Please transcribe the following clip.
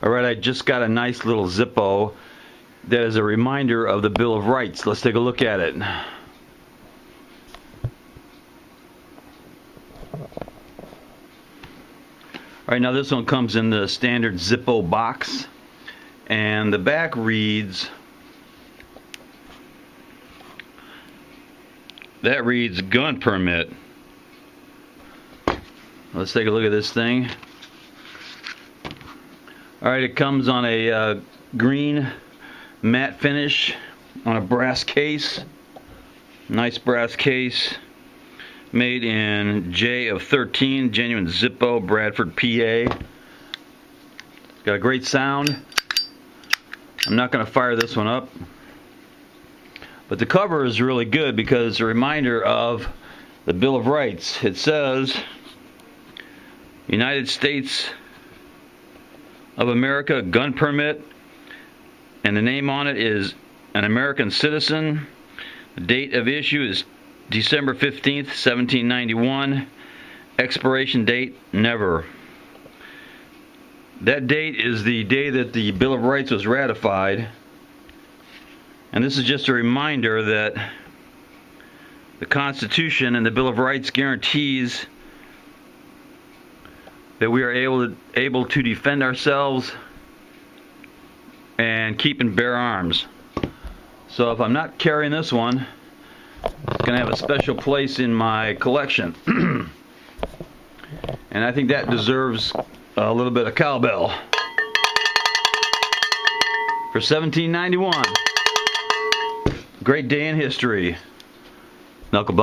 Alright, I just got a nice little Zippo that is a reminder of the Bill of Rights. Let's take a look at it. Alright, now this one comes in the standard Zippo box, and the back reads, gun permit. Let's take a look at this thing. Alright, it comes on a green matte finish on a brass case. Nice brass case. Made in J of 13, genuine Zippo, Bradford, PA. It's got a great sound. I'm not going to fire this one up. But the cover is really good because it's a reminder of the Bill of Rights. It says, United States of America gun permit, and the name on it is an American citizen. The date of issue is December 15th, 1791. Expiration date, never. That date is the day that the Bill of Rights was ratified. And this is just a reminder that the Constitution and the Bill of Rights guarantees that we are able to defend ourselves and keep and bear arms. So if I'm not carrying this one, it's going to have a special place in my collection. And I think that deserves a little bit of cowbell. For 1791. Great day in history. Knuckle